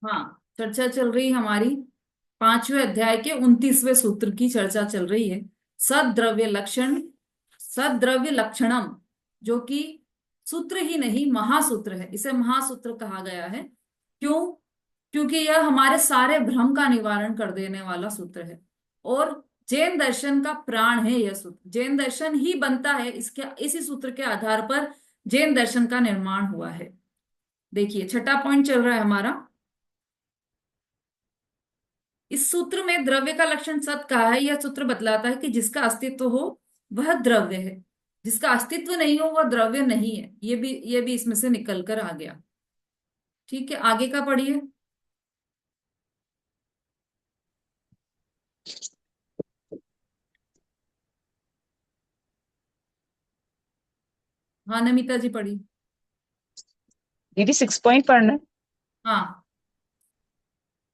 हाँ, चर्चा चल रही हमारी 5वें अध्याय के 29वें सूत्र की चर्चा चल रही है। सद्द्रव्य लक्षण, सद्द्रव्य लक्षणम, जो कि सूत्र ही नहीं महासूत्र है। इसे महासूत्र कहा गया है। क्यों? क्योंकि यह हमारे सारे भ्रम का निवारण कर देने वाला सूत्र है। और जैन दर्शन का प्राण है यह सूत्र। जैन दर्शन ही बनता है इसके, इसी सूत्र के आधार पर जैन दर्शन का निर्माण हुआ है। देखिए, छठा पॉइंट चल रहा है हमारा। इस सूत्र में द्रव्य का लक्षण सत कहा है। यह सूत्र बतलाता है कि जिसका अस्तित्व हो वह द्रव्य है, जिसका अस्तित्व नहीं हो वह द्रव्य नहीं है। ये भी इसमें से निकल कर आ गया। ठीक है, आगे का पढ़िए। हाँ, नमिता जी पढ़ी। दीदी 6 पॉइंट पढ़ना है। हाँ।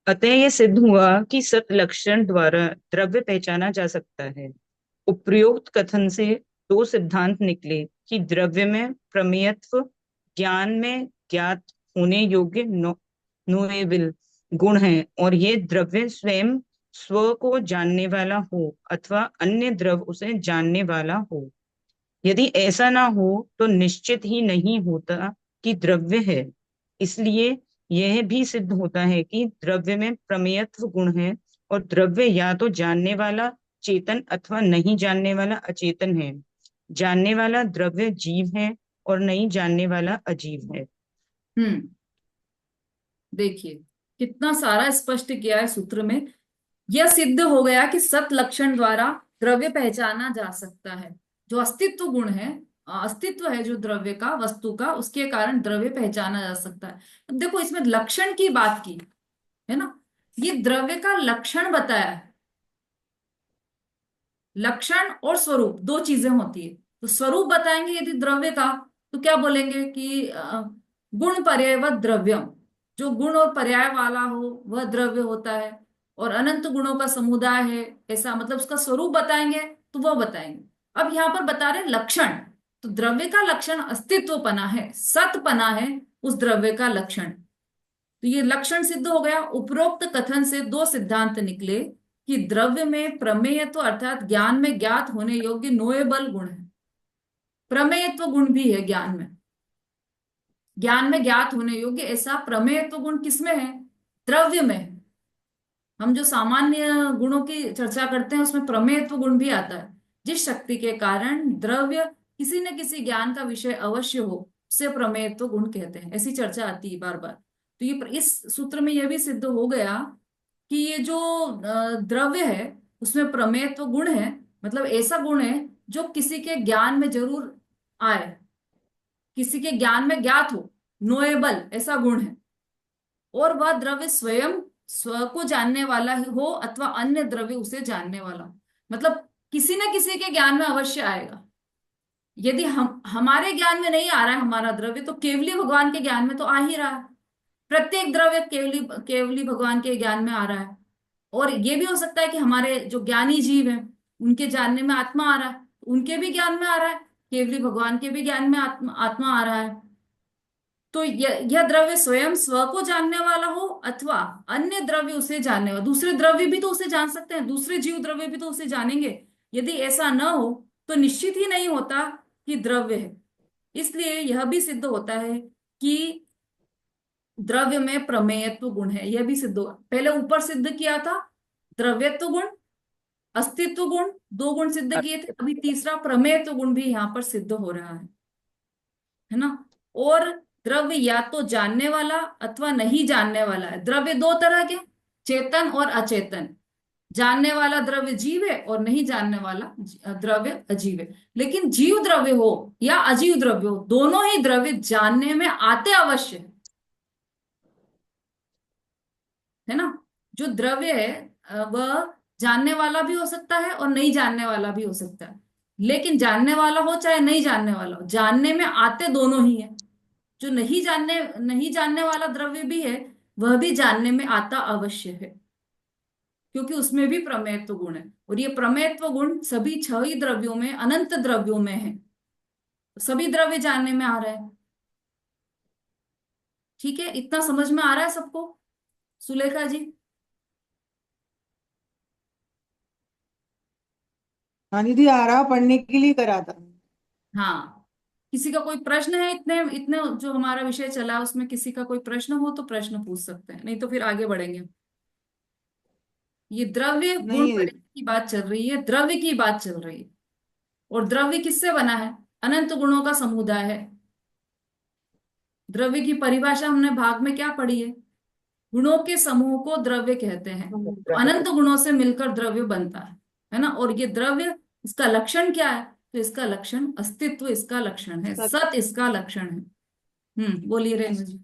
अतः यह सिद्ध हुआ कि सत लक्षण द्वारा द्रव्य पहचाना जा सकता है। उपर्युक्त कथन से दो सिद्धांत निकले कि द्रव्य में प्रमेयत्व, ज्ञान में ज्ञात होने योग्य नोएबल गुण है, और ये द्रव्य स्वयं स्व को जानने वाला हो अथवा अन्य द्रव उसे जानने वाला हो। यदि ऐसा ना हो तो निश्चित ही नहीं होता कि द्रव्य है। इसलिए यह भी सिद्ध होता है कि द्रव्य में प्रमेयत्व गुण है, और द्रव्य या तो जानने वाला चेतन अथवा नहीं जानने वाला अचेतन है। जानने वाला द्रव्य जीव है और नहीं जानने वाला अजीव है। हम्म। देखिए, कितना सारा स्पष्ट किया है सूत्र में। यह सिद्ध हो गया कि सत लक्षण द्वारा द्रव्य पहचाना जा सकता है। जो अस्तित्व गुण है, अस्तित्व है जो द्रव्य का, वस्तु का, उसके कारण द्रव्य पहचाना जा सकता है। अब देखो, इसमें लक्षण की बात की है ना। ये द्रव्य का लक्षण बताया है। लक्षण और स्वरूप दो चीजें होती है। तो स्वरूप बताएंगे यदि द्रव्य का, तो क्या बोलेंगे कि गुण पर्यायवत द्रव्यम। जो गुण और पर्याय वाला हो वह द्रव्य होता है। और अनंत गुणों का समुदाय है, ऐसा मतलब उसका स्वरूप बताएंगे तो वह बताएंगे। अब यहाँ पर बता रहे हैं लक्षण। तो द्रव्य का लक्षण अस्तित्वपना है, सतपना है उस द्रव्य का लक्षण। तो ये लक्षण सिद्ध हो गया। उपरोक्त कथन से दो सिद्धांत निकले कि द्रव्य में प्रमेयत्व अर्थात ज्ञान में ज्ञात होने योग्य नोएबल गुण है। प्रमेयत्व गुण भी है ज्ञान में। ज्ञान में ज्ञात होने योग्य ऐसा प्रमेयत्व गुण किसमें है? द्रव्य में है। हम जो सामान्य गुणों की चर्चा करते हैं उसमें प्रमेयत्व गुण भी आता है। जिस शक्ति के कारण द्रव्य किसी न किसी ज्ञान का विषय अवश्य हो उसे प्रमेयत्व गुण कहते हैं। ऐसी चर्चा आती है बार बार। तो ये इस सूत्र में यह भी सिद्ध हो गया कि ये जो द्रव्य है उसमें प्रमेयत्व गुण है। मतलब ऐसा गुण है जो किसी के ज्ञान में जरूर आए, किसी के ज्ञान में ज्ञात हो, नोएबल ऐसा गुण है। और वह द्रव्य स्वयं स्व को जानने वाला ही हो अथवा अन्य द्रव्य उसे जानने वाला हो। मतलब किसी न किसी के ज्ञान में अवश्य आएगा। यदि हम हमारे ज्ञान में नहीं आ रहा है हमारा द्रव्य, तो केवली भगवान के ज्ञान में तो आ ही रहा है। प्रत्येक द्रव्य केवली केवली भगवान के ज्ञान में आ रहा है। और ये भी हो सकता है कि हमारे जो ज्ञानी जीव हैं उनके जानने में आत्मा आ रहा है, उनके भी ज्ञान में आ रहा है। केवली भगवान के भी ज्ञान में आत्मा आत्मा आ रहा है। तो यह द्रव्य स्वयं स्व को जानने वाला हो अथवा अन्य द्रव्य उसे जानने वाला। दूसरे द्रव्य भी तो उसे जान सकते हैं, दूसरे जीव द्रव्य भी तो उसे जानेंगे। यदि ऐसा न हो तो निश्चित ही नहीं होता कि द्रव्य है। इसलिए यह भी सिद्ध होता है कि द्रव्य में प्रमेयत्व गुण है। यह भी सिद्ध हो, पहले ऊपर सिद्ध किया था द्रव्यत्व गुण, अस्तित्व गुण, दो गुण सिद्ध किए थे। अभी तीसरा प्रमेयत्व गुण भी यहाँ पर सिद्ध हो रहा है ना। और द्रव्य या तो जानने वाला अथवा नहीं जानने वाला है। द्रव्य दो तरह के, चेतन और अचेतन। जानने वाला द्रव्य जीव है और नहीं जानने वाला द्रव्य अजीव है। लेकिन जीव द्रव्य हो या अजीव द्रव्य हो, दोनों ही द्रव्य जानने में आते अवश्य है ना। जो द्रव्य है वह जानने वाला भी हो सकता है और नहीं जानने वाला भी हो सकता है। लेकिन जानने वाला हो चाहे नहीं जानने वाला हो, जानने में आते दोनों ही है। जो नहीं जानने वाला द्रव्य भी है वह भी जानने में आता अवश्य है, क्योंकि उसमें भी प्रमेयत्व गुण है। और ये प्रमेयत्व गुण सभी छह ही द्रव्यों में, अनंत द्रव्यों में है। तो सभी द्रव्य जानने में आ रहा है। ठीक है, इतना समझ में आ रहा है सबको? सुलेखा जी। हाँ दीदी, आ रहा, पढ़ने के लिए करा था। हाँ, किसी का कोई प्रश्न है? इतने इतने जो हमारा विषय चला उसमें किसी का कोई प्रश्न हो तो प्रश्न पूछ सकते हैं, नहीं तो फिर आगे बढ़ेंगे। ये द्रव्य गुण नहीं है पर्याय दीदी। की बात चल रही है, द्रव्य की बात चल रही है। और द्रव्य किससे बना है? अनंत गुणों का समुदाय है। द्रव्य की परिभाषा हमने भाग में क्या पढ़ी है? गुणों के समूह को द्रव्य कहते हैं। तो अनंत गुणों से मिलकर द्रव्य बनता है ना? और ये द्रव्य, इसका लक्षण क्या है? तो इसका लक्षण अस्तित्व, इसका लक्षण है सत सत, इसका लक्षण है। बोलिए रेणु जी।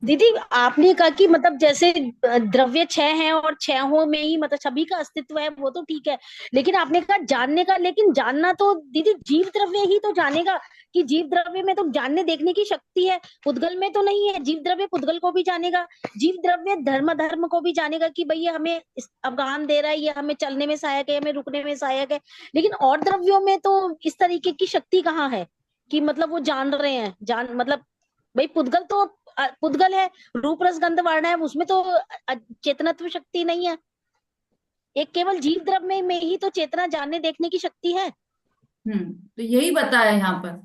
दीदी, आपने कहा कि मतलब जैसे द्रव्य छह हैं और छहों में ही मतलब सभी का अस्तित्व है, वो तो ठीक है। लेकिन आपने कहा जानने का, लेकिन जानना तो दीदी जीव द्रव्य ही तो जानेगा। कि जीव द्रव्य में तो जानने देखने की शक्ति है, पुद्गल में तो नहीं है। जीव द्रव्य पुद्गल को भी जानेगा, जीव द्रव्य धर्म धर्म को भी जानेगा कि भाई ये हमें अवगाहन दे रहा है, ये हमें चलने में सहायक है, हमें रुकने में सहायक है। लेकिन और द्रव्यों में तो इस तरीके की शक्ति कहाँ है कि मतलब वो जान रहे हैं, जान मतलब भाई पुद्गल तो पुद्गल है, रूप रस गंध वर्ण है, उसमें तो चेतनत्व शक्ति नहीं है। एक केवल जीव द्रव्य में ही तो चेतना जानने देखने की शक्ति है। तो यही बताया यहाँ पर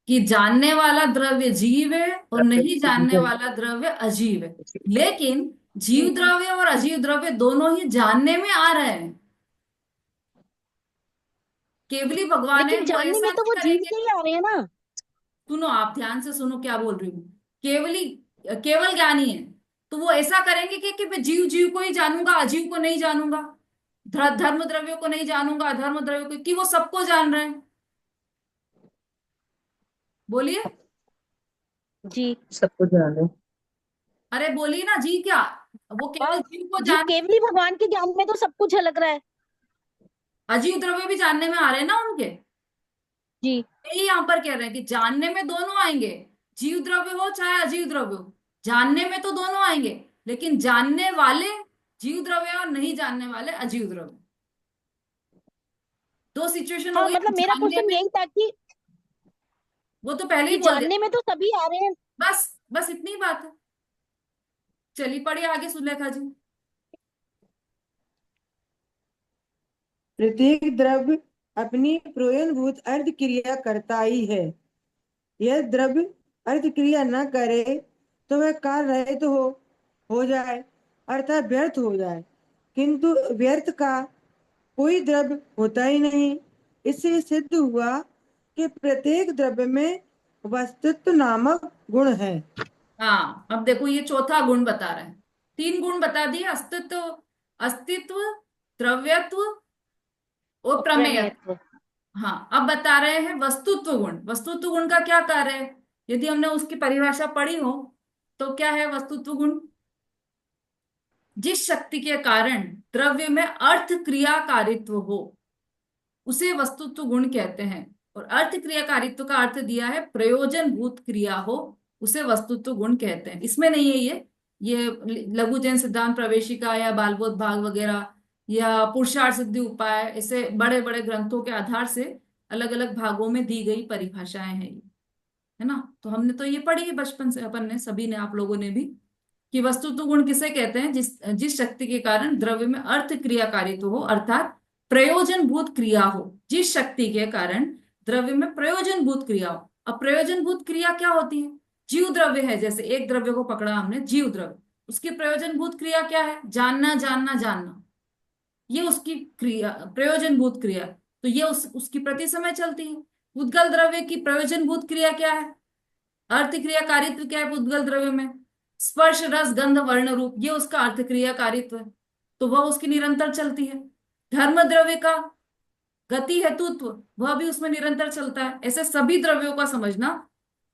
कि जानने वाला द्रव्य जीव है और नहीं जानने वाला द्रव्य अजीव है। लेकिन जीव जी। द्रव्य और अजीव द्रव्य दोनों ही जानने में आ रहे हैं। केवली भगवान है, लेकिन वो जानने ऐसा में तो नहीं वो जीव करेंगे। के ही आ रहे हैं ना। सुनो, आप ध्यान से सुनो क्या बोल रही हूँ। केवली केवल ज्ञानी है तो वो ऐसा करेंगे कि मैं जीव जीव को ही जानूंगा, अजीव को नहीं जानूंगा, धर्म द्रव्यों को नहीं जानूंगा, अधर्म द्रव्यों को, कि वो सबको जान रहे हैं। बोलिए। जी। सबको जानो। अरे बोलिए ना जी, क्या वो केवल और जीव को जी, जान? केवली भगवान के ज्ञान में तो सब कुछ झलक रहा है। अजीव द्रव्य भी जानने में आ रहे हैं ना उनके। जी। यही यहाँ पर कह रहे हैं कि जानने में दोनों आएंगे, जीव द्रव्य हो चाहे अजीव द्रव्य हो, जानने में तो दोनों आएंगे। लेकिन जानने वाले जीव द्रव्य और नहीं जानने वाले अजीव द्रव्य, दो सिचुएशन हो हाँ, गई मतलब मेरा जानने क्वेश्चन में। यही था वो तो पहले ही कि बोल दिया। जानने में तो सभी आ रहे हैं। बस बस इतनी बात है। चलिए पढ़िए आगे सुलेखा जी। प्रत्येक द्रव्य अपनी प्रयोजनभूत अर्ध क्रिया करता ही है। यह द्रव्य अर्थ क्रिया न करे तो वह कार्य रहित हो जाए, अर्थात व्यर्थ हो जाए। किंतु व्यर्थ का कोई द्रव्य होता ही नहीं। इससे सिद्ध हुआ कि प्रत्येक द्रव्य में वस्तुत्व नामक गुण है। हाँ, अब देखो ये चौथा गुण बता रहे हैं। तीन गुण बता दिए, अस्तित्व, अस्तित्व, द्रव्यत्व और प्रमेय। प्रमेयत्व। हाँ, अब बता रहे हैं वस्तुत्व गुण। वस्तुत्व गुण का क्या कार्य है? यदि हमने उसकी परिभाषा पढ़ी हो तो क्या है वस्तुत्व गुण? जिस शक्ति के कारण द्रव्य में अर्थ क्रियाकारित्व हो उसे वस्तुत्व गुण कहते हैं। और अर्थ क्रियाकारित्व का अर्थ दिया है प्रयोजन भूत क्रिया हो, उसे वस्तुत्व गुण कहते हैं। इसमें नहीं है ये लघु जैन सिद्धांत प्रवेशिका या बालबोध भाग वगैरह या पुरुषार्थ सिद्धि उपाय, ऐसे बड़े बड़े ग्रंथों के आधार से अलग अलग भागों में दी गई परिभाषाएं हैं ये, है ना? तो हमने तो ये पढ़ी है बचपन से, अपन ने सभी ने, आप लोगों ने भी, कि वस्तुत्व गुण किसे कहते हैं? जिस जिस शक्ति के कारण द्रव्य में अर्थ क्रियाकारित्व हो, अर्थात प्रयोजन भूत क्रिया हो। जिस शक्ति के कारण द्रव्य में प्रयोजन भूत क्रिया हो। अब प्रयोजन भूत क्रिया क्या होती है? जीव द्रव्य है, जैसे एक द्रव्य को पकड़ा हमने, जीव द्रव्य, उसकी प्रयोजन भूत क्रिया क्या है? जानना जानना जानना, ये उसकी क्रिया, प्रयोजन भूत क्रिया। तो ये उसकी प्रति समय चलती है। उद्गल द्रव्य की प्रयोजन भूत क्रिया क्या है? अर्थ क्रियाकारित्व क्या है उद्गल द्रव्य में? स्पर्श रस गंध वर्ण रूप, ये उसका अर्थ क्रियाकारित्व है। तो वह उसकी निरंतर चलती है। धर्म द्रव्य का गति हेतुत्व, वह भी उसमें निरंतर चलता है। ऐसे सभी द्रव्यों का समझना।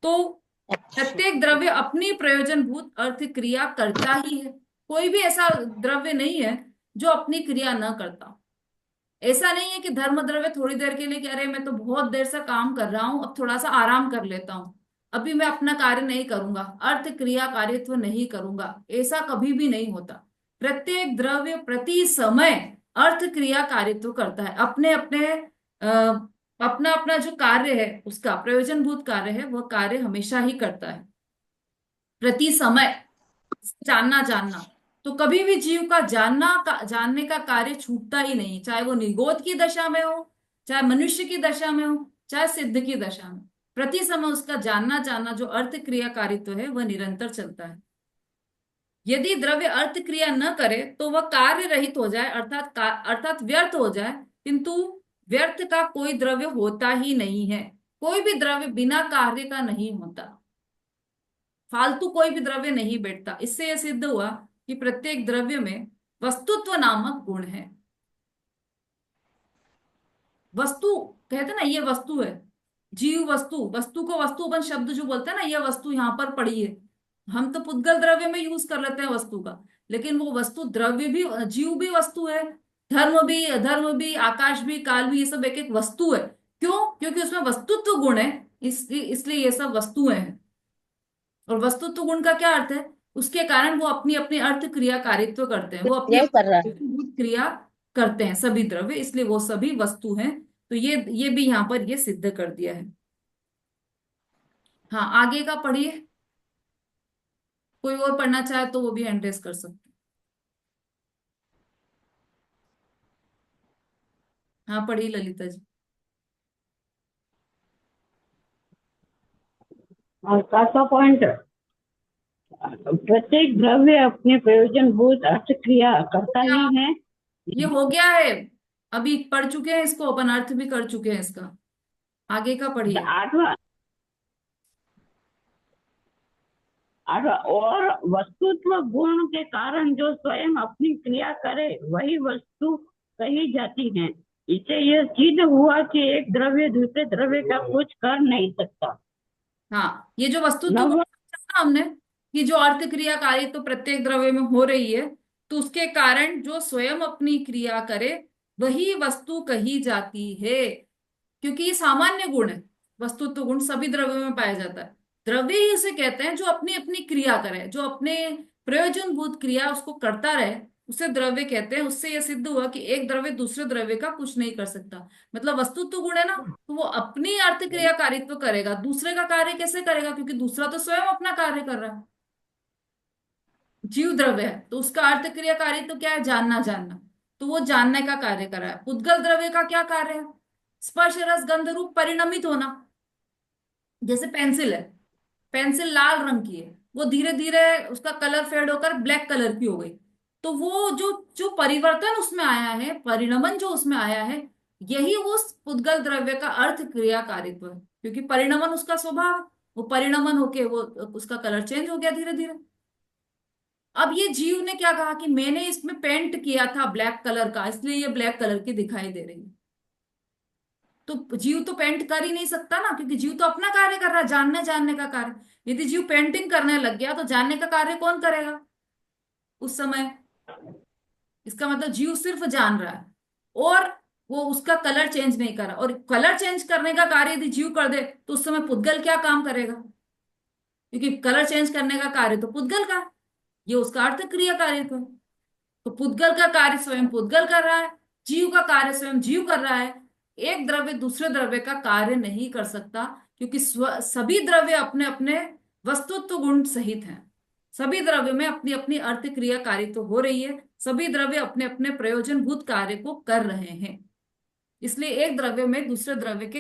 तो अच्छा। प्रत्येक द्रव्य अपनी प्रयोजनभूत अर्थ क्रिया करता ही है। कोई भी ऐसा द्रव्य नहीं है जो अपनी क्रिया न करता। ऐसा नहीं है कि धर्म द्रव्य थोड़ी देर के लिए, कि अरे मैं तो बहुत देर से काम कर रहा हूं, अब थोड़ा सा आराम कर लेता हूं, अभी मैं अपना कार्य नहीं करूंगा, अर्थ क्रिया कार्य नहीं करूंगा, ऐसा कभी भी नहीं होता। प्रत्येक द्रव्य प्रति समय अर्थ क्रिया कार्यत्व करता है। अपने अपने अपना अपना जो कार्य है, उसका प्रयोजनभूत कार्य है, वह कार्य हमेशा ही करता है प्रति समय। जानना जानना। तो कभी भी जीव का जानने का कार्य छूटता ही नहीं, चाहे वो निगोद की दशा में हो, चाहे मनुष्य की दशा में हो, चाहे सिद्ध की दशा में। प्रति समय उसका जानना जानना जो अर्थ क्रियाकारित्व है वह निरंतर चलता है। यदि द्रव्य अर्थ क्रिया न करे तो वह कार्य रहित हो जाए, अर्थात व्यर्थ हो जाए। किंतु व्यर्थ का कोई द्रव्य होता ही नहीं है। कोई भी द्रव्य बिना कार्य का नहीं होता। फालतू कोई भी द्रव्य नहीं बैठता। इससे यह सिद्ध हुआ कि प्रत्येक द्रव्य में वस्तुत्व नामक गुण है। वस्तु कहते ना, ये वस्तु है। जीव वस्तु, वस्तु को वस्तु अपन शब्द जो बोलते हैं ना, ये वस्तु यहाँ पर पड़ी है। हम तो पुद्गल द्रव्य में यूज कर लेते हैं वस्तु का, लेकिन वो वस्तु द्रव्य भी, जीव भी वस्तु है। धर्म भी, आकाश भी, काल भी, ये सब एक एक वस्तु है। क्यों? क्योंकि उसमें वस्तुत्व गुण है। इसलिए ये सब वस्तुएं हैं। और वस्तुत्व गुण का क्या अर्थ है? उसके कारण वो अपनी अपनी अर्थ क्रिया कारित्व करते हैं, वो अपनी यही कर रहा है। अपनी क्रिया करते हैं सभी द्रव्य, इसलिए वो सभी वस्तु हैं। तो ये भी यहाँ पर ये सिद्ध कर दिया है। हाँ, आगे का पढ़िए। कोई और पढ़ना चाहे तो वो भी एंट्रेस कर सकते हैं। हाँ, पढ़िए ललिता जी। और चौथा पॉइंट, प्रत्येक द्रव्य अपने प्रयोजनभूत अर्थ क्रिया करता क्या? ही है। ये हो गया है। अभी पढ़ चुके हैं इसको, अपन अर्थ भी कर चुके हैं इसका। आगे का पढ़िए। आठवां आठवां, और वस्तुत्व गुण के कारण जो स्वयं अपनी क्रिया करे वही वस्तु कही जाती है। इससे यह सिद्ध हुआ कि एक द्रव्य दूसरे द्रव्य का कुछ कर नहीं सकता। हाँ, ये जो वस्तुत्व गुण नव समझा ना हमने, कि जो अर्थ क्रियाकारी तो प्रत्येक द्रव्य में हो रही है, तो उसके कारण जो स्वयं अपनी क्रिया करे वही वस्तु कही जाती है। क्योंकि ये सामान्य गुण है। वस्तुत्व गुण सभी द्रव्यों में पाया जाता है। द्रव्य ही उसे कहते हैं जो अपनी अपनी क्रिया करे, जो अपने प्रयोजनभूत क्रिया उसको करता रहे, उसे द्रव्य कहते हैं। उससे यह सिद्ध हुआ कि एक द्रव्य दूसरे द्रव्य का कुछ नहीं कर सकता। मतलब वस्तुत्व गुण है ना, तो वो अपनी अर्थ क्रियाकारित्व करेगा, दूसरे का कार्य कैसे करेगा? क्योंकि दूसरा तो स्वयं अपना कार्य कर रहा है। जीव द्रव्य है तो उसका अर्थ क्रियाकारित्व क्या है? जानना जानना। तो वो जानने का कार्य कर रहा है। उद्गल द्रव्य का क्या कार्य है? स्पर्श रस गंध रूप परिणमित होना। जैसे पेंसिल है, पेंसिल लाल रंग की है, वो धीरे धीरे उसका कलर फेड होकर ब्लैक कलर की हो गई। तो वो जो जो परिवर्तन उसमें आया है, परिणमन जो उसमें आया है, यही उस पुद्गल द्रव्य का अर्थ क्रियाकारित्व है। क्योंकि परिणमन उसका स्वभाव है। वो परिणमन होके वो उसका कलर चेंज हो गया धीरे धीरे। अब ये जीव ने क्या कहा कि मैंने इसमें पेंट किया था ब्लैक कलर का, इसलिए ये ब्लैक कलर की दिखाई दे रही है। तो जीव तो पेंट कर ही नहीं सकता ना, क्योंकि जीव तो अपना कार्य कर रहा है, जानने जानने का कार्य। यदि जीव पेंटिंग करने लग गया तो जानने का कार्य कौन करेगा उस समय? इसका मतलब जीव सिर्फ जान रहा है, और वो उसका कलर चेंज नहीं कर रहा। और कलर चेंज करने का कार्य यदि जीव कर दे तो उस समय पुद्गल क्या काम करेगा? क्योंकि कलर चेंज करने का कार्य तो पुद्गल का है। ये उसका अर्थ क्रिया कार्य है। तो पुद्गल का कार्य स्वयं पुद्गल कर रहा है, जीव का कार्य स्वयं जीव कर रहा है। एक द्रव्य दूसरे द्रव्य का कार्य नहीं कर सकता, क्योंकि सभी द्रव्य अपने अपने वस्तुत्व गुण सहित हैं। सभी द्रव्य में अपनी अपनी अर्थ क्रिया कार्य तो हो रही है। सभी द्रव्य अपने अपने प्रयोजनभूत कार्य को कर रहे हैं। इसलिए एक द्रव्य में दूसरे द्रव्य के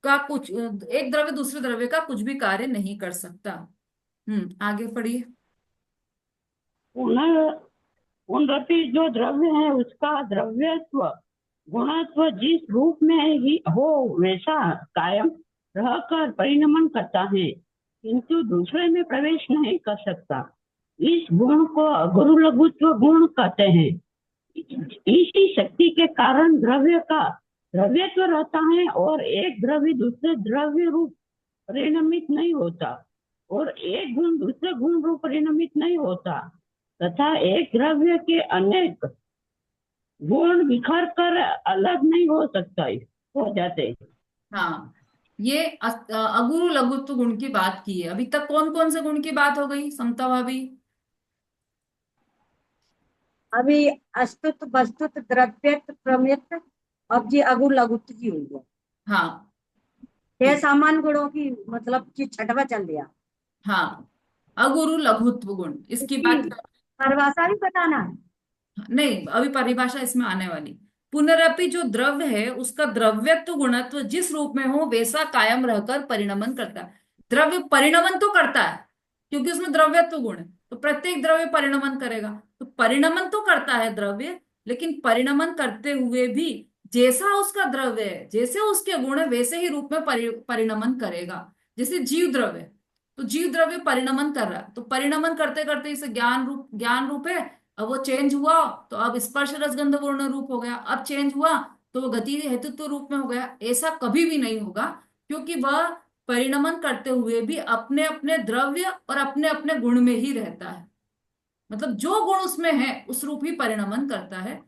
का कुछ एक द्रव्य दूसरे द्रव्य का कुछ भी कार्य नहीं कर सकता। आगे पढ़िए। पुनः पुनरपि जो द्रव्य है उसका द्रव्यत्व गुणत्व जिस रूप में ही हो वैसा कायम रहकर परिणमन करता है, किंतु दूसरे में प्रवेश नहीं कर सकता। इस गुण को गुरु लघुत्व गुण कहते हैं। इसी शक्ति के कारण द्रव्य का द्रव्यत्व रहता है और एक द्रव्य दूसरे द्रव्य रूप परिणमित नहीं होता, और एक गुण दूसरे गुण रूप परिणमित नहीं होता, तथा एक द्रव्य के अनेक गुण बिखर कर अलग नहीं हो सकता हो जाते। हाँ, ये अगुरु लघुत्व गुण की बात की है। अभी तक कौन कौन से गुण की बात हो गई समता भाभी? अभी अस्तुत वस्तुत द्रव्यत प्रमेत, अब जी अगु लघुत की हुई है। हाँ, छह ठीक। सामान्य गुणों की मतलब कि छठवा चल दिया। हाँ, अगुरु लघुत्व गुण, इसकी इसकी बात परिभाषा भी बताना है। नहीं, अभी परिभाषा इसमें आने वाली। पुनरपि जो द्रव्य है उसका द्रव्यत्व गुणत्व जिस रूप में हो वैसा कायम रहकर परिणमन करता है। द्रव्य परिणमन तो करता है क्योंकि उसमें द्रव्यत्व गुण है, तो प्रत्येक द्रव्य परिणमन करेगा। तो परिणमन तो करता है द्रव्य, लेकिन परिणमन करते हुए भी जैसा उसका द्रव्य है, जैसे उसके गुण है, वैसे ही रूप में परिणमन करेगा। जैसे जीव द्रव्य, तो जीव द्रव्य परिणमन कर रहा है, तो परिणमन करते करते इसे ज्ञान रूप है। अब वो चेंज हुआ तो अब स्पर्श रसगंध वर्ण रूप हो गया, अब चेंज हुआ तो वो गति हेतुत्व रूप में हो गया। ऐसा कभी भी नहीं होगा, क्योंकि वह परिणमन करते हुए भी अपने अपने द्रव्य और अपने अपने गुण में ही रहता है। मतलब जो गुण उसमें है उस रूप ही परिणमन करता है।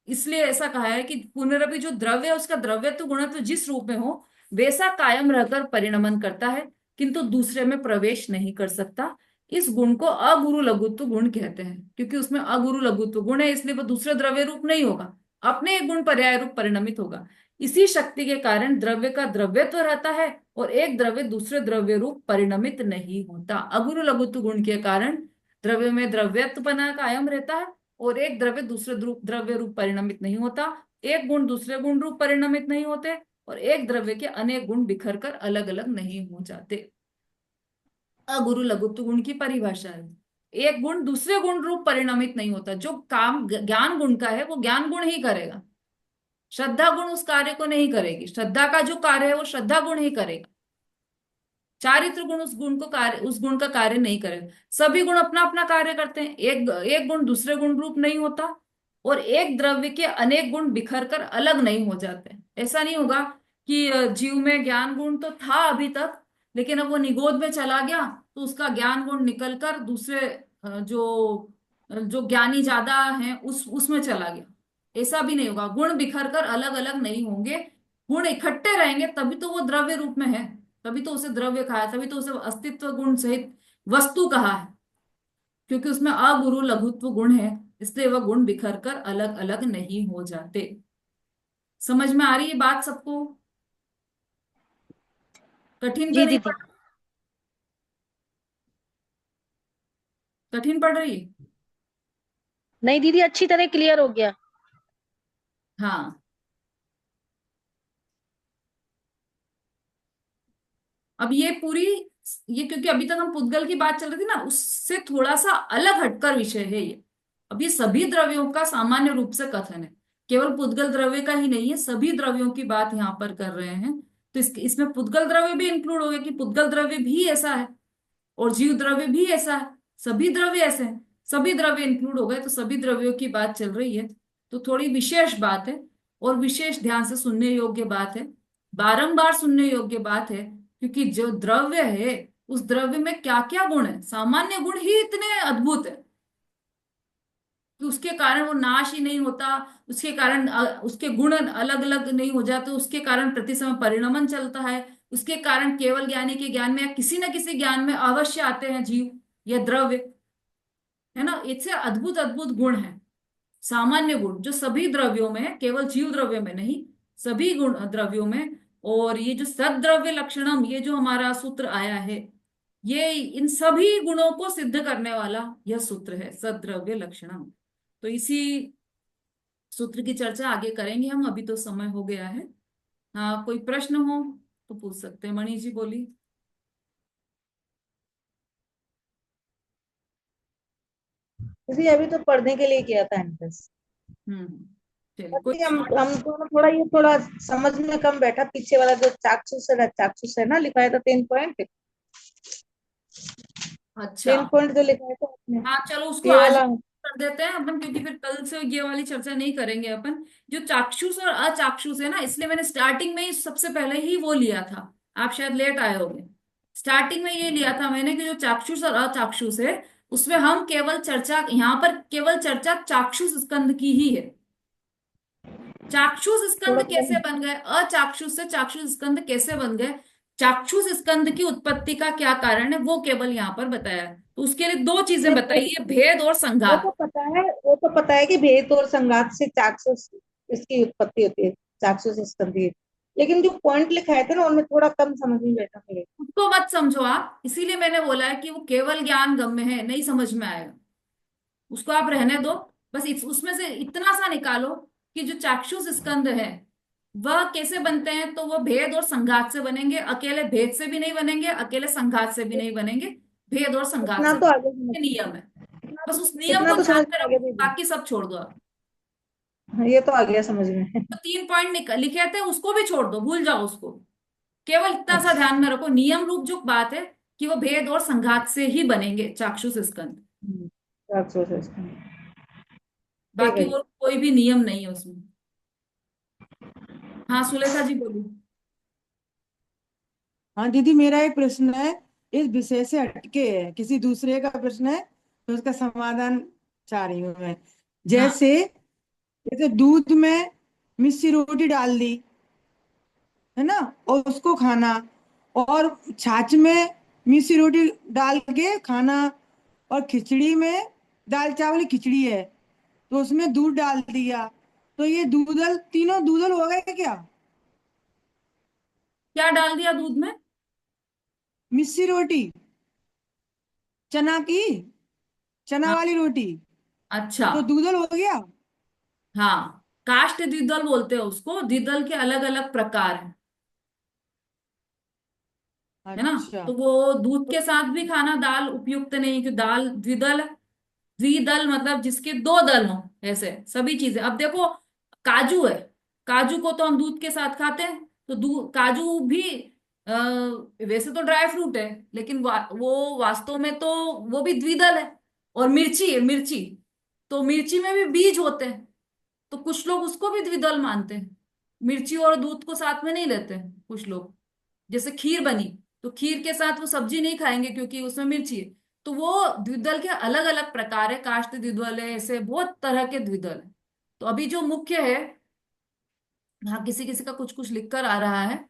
इसलिए ऐसा कहा है कि पुनरपि जो द्रव्य है उसका द्रव्यत्व गुणत्व जिस रूप में हो वैसा कायम रहकर परिणमन करता है, किंतु दूसरे में प्रवेश नहीं कर सकता। इस गुण को अगुरु लघुत्व गुण कहते हैं, क्योंकि उसमें अगुरु लघुत्व गुण है, इसलिए वो दूसरे द्रव्य रूप नहीं होगा, अपने एक गुण पर्याय रूप परिणमित होगा। इसी शक्ति के कारण द्रव्य का द्रव्यत्व रहता है और एक द्रव्य दूसरे द्रव्य रूप परिणमित नहीं होता। अगुरु लघुत्व गुण के कारण द्रव्य में द्रव्यत्व बना कायम रहता है और एक द्रव्य दूसरे द्रव्य रूप परिणमित नहीं होता। एक गुण दूसरे गुण रूप परिणमित नहीं होते और एक द्रव्य के अनेक गुण बिखर कर अलग अलग नहीं हो जाते। अगुरु लघुत्व गुण की परिभाषा है, एक गुण दूसरे गुण रूप परिणमित नहीं होता। जो काम ज्ञान गुण का है वो ज्ञान गुण ही करेगा, श्रद्धा गुण उस कार्य को नहीं करेगी। श्रद्धा का जो कार्य है वो श्रद्धा गुण ही करेगा। चारित्र गुण उस गुण का कार्य नहीं करेगा। सभी गुण अपना अपना कार्य करते हैं, एक एक गुण दूसरे गुण रूप नहीं होता और एक द्रव्य के अनेक गुण बिखर कर अलग नहीं हो जाते। ऐसा नहीं होगा कि जीव में ज्ञान गुण तो था अभी तक, लेकिन अब वो निगोद में चला गया तो उसका ज्ञान गुण निकल कर दूसरे जो जो ज्ञानी ज्यादा है उसमें चला गया। ऐसा भी नहीं होगा, गुण बिखर कर अलग अलग नहीं होंगे, गुण इकट्ठे रहेंगे, तभी तो वो द्रव्य रूप में है, तभी तो उसे द्रव्य कहा है, तभी तो उसे अस्तित्व गुण सहित वस्तु कहा है, क्योंकि उसमें अगुरु लघुत्व गुण है, इसलिए वह गुण बिखर कर अलग अलग नहीं हो जाते। समझ में आ रही है बात सबको? कठिन तो जी नहीं दीदी। पड़ कठिन पड़ रही है? नहीं दीदी, अच्छी तरह क्लियर हो गया। हाँ। अब ये पूरी, ये क्योंकि अभी तक हम पुद्गल की बात चल रही थी ना, उससे थोड़ा सा अलग हटकर विषय है ये। अब ये सभी द्रव्यों का सामान्य रूप से कथन है, केवल पुद्गल द्रव्य का ही नहीं है, सभी द्रव्यों की बात यहाँ पर कर रहे हैं। तो इसमें पुद्गल द्रव्य भी इंक्लूड हो गया कि पुद्गल द्रव्य भी ऐसा है और जीव द्रव्य भी ऐसा है, सभी द्रव्य ऐसे हैं, सभी द्रव्य इंक्लूड हो गए, तो सभी द्रव्यों की बात चल रही है। तो थोड़ी विशेष बात है और विशेष ध्यान से सुनने योग्य बात है, बारंबार सुनने योग्य बात है, क्योंकि जो द्रव्य है उस द्रव्य में क्या क्या गुण है, सामान्य गुण ही इतने अद्भुत है कि उसके कारण वो नाश ही नहीं होता, उसके कारण उसके गुण अलग अलग नहीं हो जाते, उसके कारण प्रति समय परिणमन चलता है, उसके कारण केवल ज्ञानी के ज्ञान में या किसी न किसी ज्ञान में अवश्य आते हैं जीव या द्रव्य, है ना। इससे अद्भुत अद्भुत गुण है, सामान्य गुण जो सभी द्रव्यों में है, केवल जीव द्रव्य में नहीं, सभी गुण द्रव्यों में। और ये जो सद्द्रव्य लक्षणम, ये जो हमारा सूत्र आया है, ये इन सभी गुणों को सिद्ध करने वाला यह सूत्र है, सद्द्रव्य लक्षणम। तो इसी सूत्र की चर्चा आगे करेंगे हम, अभी तो समय हो गया है। हाँ, कोई प्रश्न हो तो पूछ सकते हैं। मणि जी बोली। दीदी अभी तो पढ़ने के लिए किया था एंट्रेंस। चलिए कोई। बाकी हम दोनों थोड़ा ये थोड़ा समझ में कम बैठा, पीछे वाला जो चाक्षुष है ना, लिखाया था 3 पॉइंट। अच्छा। 3 पॉइंट जो लिखाया था आपने, हाँ चलो उसको ये आज वाला। कर देते हैं अपन, क्योंकि फिर कल से ये वाली चर्चा नहीं करेंगे अपन। जो चाक्षुष और अचाक्षुष है ना, इसलिए मैंने स्टार्टिंग में ही सबसे पहले ही वो लिया था, आप शायद लेट आए होंगे। स्टार्टिंग में ये लिया था मैंने कि जो चाक्षुष और अचाक्षुष है उसमें हम केवल चर्चा, यहाँ पर केवल चर्चा चाक्षुष स्कंद की ही है। चाक्षुष स्कंद थोड़ा कैसे बन गए, अचाक्षुष से चाक्षुष स्कंद कैसे बन गए, चाक्षुष स्कंद की उत्पत्ति का क्या कारण है, वो केवल यहाँ पर बताया है। तो उसके लिए दो चीजें बताई है, भेद और वो संघात। तो पता है, वो तो पता है कि भेद और संघात से चाक्षुष इसकी उत्पत्ति होती है, चाक्षुष स्कंधी। लेकिन जो पॉइंट लिखाए थे ना उनमें थोड़ा कम समझ में बैठा मेरे। उसको मत समझो आप, इसीलिए मैंने बोला है कि वो केवल ज्ञान गम्य है, नहीं समझ में आएगा, उसको आप रहने दो। बस उसमें से इतना सा निकालो कि जो चाक्षुष स्कंद है वह कैसे बनते हैं, तो वो भेद और संघात से बनेंगे, अकेले भेद से भी नहीं बनेंगे, अकेले संघात से भी नहीं बनेंगे, भेद और संघात इतना से तो आगे समझ, बनेंगे। नियम है, इतना बस तो, उस नियम इतना को तो ध्यान समझ में में आ गया रखो, दीदी। बाकी सब छोड़ दो आप। हाँ, ये तो आ गया समझ में। तो 3 पॉइंट लिखे थे उसको भी छोड़ दो, भूल जाओ उसको, केवल इतना सा अच्छा। ध्यान में रखो, नियम रूप जो बात है कि वो भेद और संघात से ही बनेंगे चाक्षुष स्कंद, 400 से इसका। ठीक बाकी है। और कोई भी नियम नहीं है उसमें। हाँ सुलेखा जी बोलिए। हाँ दीदी, मेरा एक प्रश्न है, इस विषय से हटके है, किसी दूसरे का प्रश्न है, तो उसका समाधान चाह रही हूँ मैं। हाँ जैसे जैसे दूध में मिस्सी रोटी डाल दी, है ना, और उसको खाना, और छाछ में मिस्सी रोटी डाल के खाना, और खिचड़ी में दाल चावल की खिचड़ी है, तो उसमें दूध डाल दिया, तो ये दूधल, तीनों दूधल हो गए क्या? क्या डाल दिया दूध में? मिस्सी रोटी, चना की, चना हाँ वाली रोटी, अच्छा। तो दूधल हो गया। हाँ काष्ठ द्विदल बोलते हैं उसको, द्विदल के अलग अलग प्रकार हैं, है ना। अच्छा। तो वो दूध के साथ भी खाना दाल उपयुक्त नहीं, कि दाल द्विदल है। द्विदल मतलब जिसके दो दल हों, ऐसे सभी चीजें। अब देखो काजू है, काजू को तो हम दूध के साथ खाते हैं, तो दूध काजू भी वैसे तो ड्राई फ्रूट है, लेकिन वो वास्तव में तो वो भी द्विदल है। और मिर्ची है, मिर्ची, तो मिर्ची में भी बीज होते हैं, तो कुछ लोग उसको भी द्विदल मानते हैं, मिर्ची और दूध को साथ में नहीं लेते हैं कुछ लोग। जैसे खीर बनी, तो खीर के साथ वो सब्जी नहीं खाएंगे क्योंकि उसमें मिर्ची है। तो वो द्विदल के अलग अलग प्रकार है, काष्ठ द्विदल है, ऐसे बहुत तरह के द्विदल है। तो अभी जो मुख्य है, हाँ किसी किसी का कुछ कुछ लिख कर आ रहा है,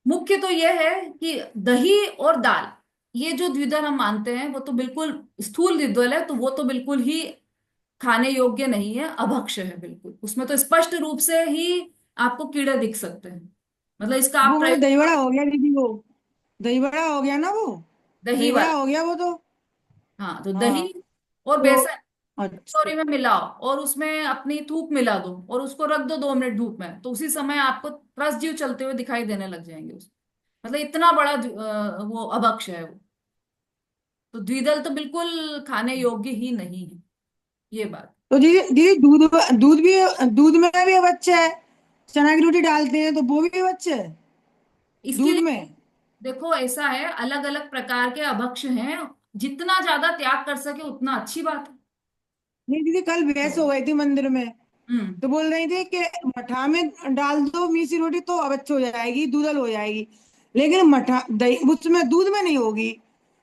मुख्य तो यह है कि दही और दाल, ये जो द्विदल हम मानते हैं वो तो बिल्कुल स्थूल द्विदल है, तो वो तो बिल्कुल ही खाने योग्य नहीं है, अभक्ष्य है बिल्कुल, उसमें तो स्पष्ट रूप से ही आपको कीड़े दिख सकते हैं, मतलब इसका वो आप मतलब प्रयोग। दही बड़ा हो गया दीदी, वो दही बड़ा हो गया ना वो, दही दही बड़ा वाला, हो गया वो तो। हाँ तो दही हाँ। और तो बेसन अच्छा। कटोरी में मिलाओ, और उसमें अपनी थूक मिला दो और उसको रख दो 2 मिनट धूप में, तो उसी समय आपको रसजीव चलते हुए दिखाई देने लग जाएंगे उसमें, मतलब इतना बड़ा वो अभक्ष्य है वो। तो द्विदल तो बिल्कुल खाने योग्य ही नहीं है, ये बात। तो दीदी दीदी, दूध में भी बच्चे है, चना की रोटी डालते हैं तो वो भी बच्चे है इसके दूध लिए में। देखो ऐसा है, अलग अलग प्रकार के अभक्ष्य हैं, जितना ज्यादा त्याग कर सके उतना अच्छी बात है। नहीं दीदी, कल बहस हो गई थी मंदिर में, हम्म। तो बोल रही थी कि मठा में डाल दो मीसी रोटी तो अबच्च हो जाएगी, दूधल हो जाएगी, लेकिन मठा दही उसमें दूध में नहीं होगी,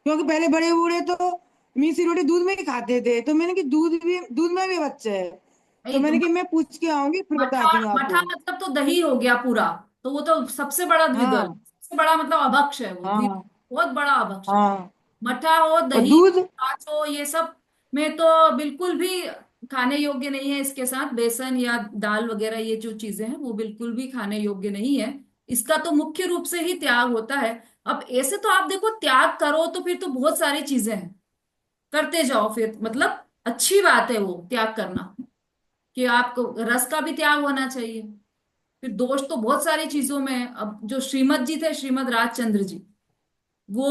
क्योंकि पहले बड़े बूढ़े तो मीसी रोटी दूध में ही खाते थे, तो मैंने कि दूध में भी बच्चे है, तो नहीं तो मैंने कि मैं पूछ के आऊंगी फिर मठा, बताती हूँ मठा आपको। मतलब तो दही हो गया पूरा, तो वो तो सबसे बड़ा द्विदल, हाँ सबसे बड़ा मतलब अभक्ष्य है वो द्विदल, हाँ बहुत बड़ा अभक्ष्य। हाँ। मठा हो, और दही, दूध। छाछ हो, ये सब में तो बिल्कुल भी खाने योग्य नहीं है, इसके साथ बेसन या दाल वगैरह ये जो चीजें हैं वो बिल्कुल भी खाने योग्य नहीं है, इसका तो मुख्य रूप से ही त्याग होता है। अब ऐसे तो आप देखो त्याग करो तो फिर तो बहुत सारी चीजें हैं, करते जाओ फिर, मतलब अच्छी बात है वो त्याग करना, कि आपको रस का भी त्याग होना चाहिए। फिर दोष तो बहुत सारी चीजों में है। अब जो श्रीमद जी थे, श्रीमद राजचंद्र जी, वो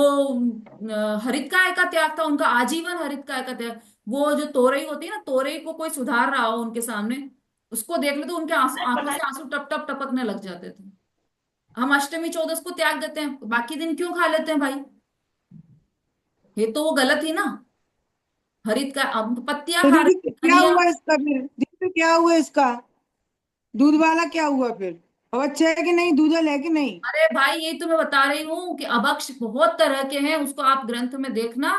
हरितकाय का त्याग था उनका, आजीवन हरितकाय का त्याग। वो जो तोरई होती है ना, तोरई को कोई सुधार रहा हो उनके सामने, उसको देख ले तो उनके आंसू, आंखों से आंसू टप टप टपकने लग जाते थे। हम अष्टमी चौदस को त्याग देते हैं, बाकी दिन क्यों खा लेते हैं भाई? ये तो वो गलत ही ना, हरित का अब पत्तियां तो खा दीदी रहे, क्या धनिया। हुआ इसका फिर, दीदी क्या हुआ इसका, दूध वाला क्या हुआ फिर, अब अच्छा है कि नहीं, दूधल है कि नहीं? अरे भाई यही तो मैं बता रही हूँ कि अभक्ष बहुत तरह के हैं, उसको आप ग्रंथ में देखना,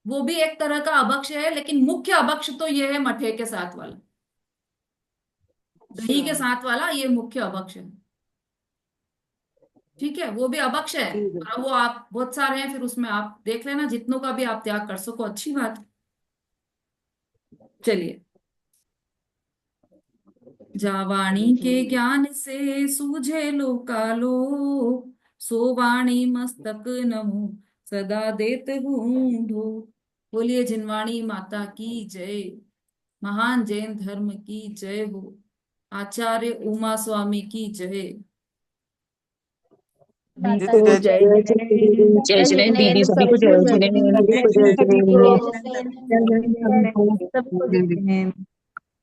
वो भी एक तरह का अभक्ष है, लेकिन मुख्य अभक्ष तो ये है मठे के साथ वाला, दही अच्छा। के साथ वाला, ये मुख्य अभक्ष है। ठीक है, वो भी अभक्ष है। ठीक है। और वो आप बहुत सारे हैं, फिर उसमें आप देख लेना, जितनों का भी आप त्याग कर सको अच्छी बात है। चलिए। जावाणी के ज्ञान से सूझे लोकालो, सो वाणी मस्तक नमो सदा देत बूंढो। बोलिए जिनवाणी माता की जय। महान जैन धर्म की जय हो। आचार्य उमा स्वामी की जय। तो जय जय जय जय दीदी, सभी को जय जय। जय जय। सबको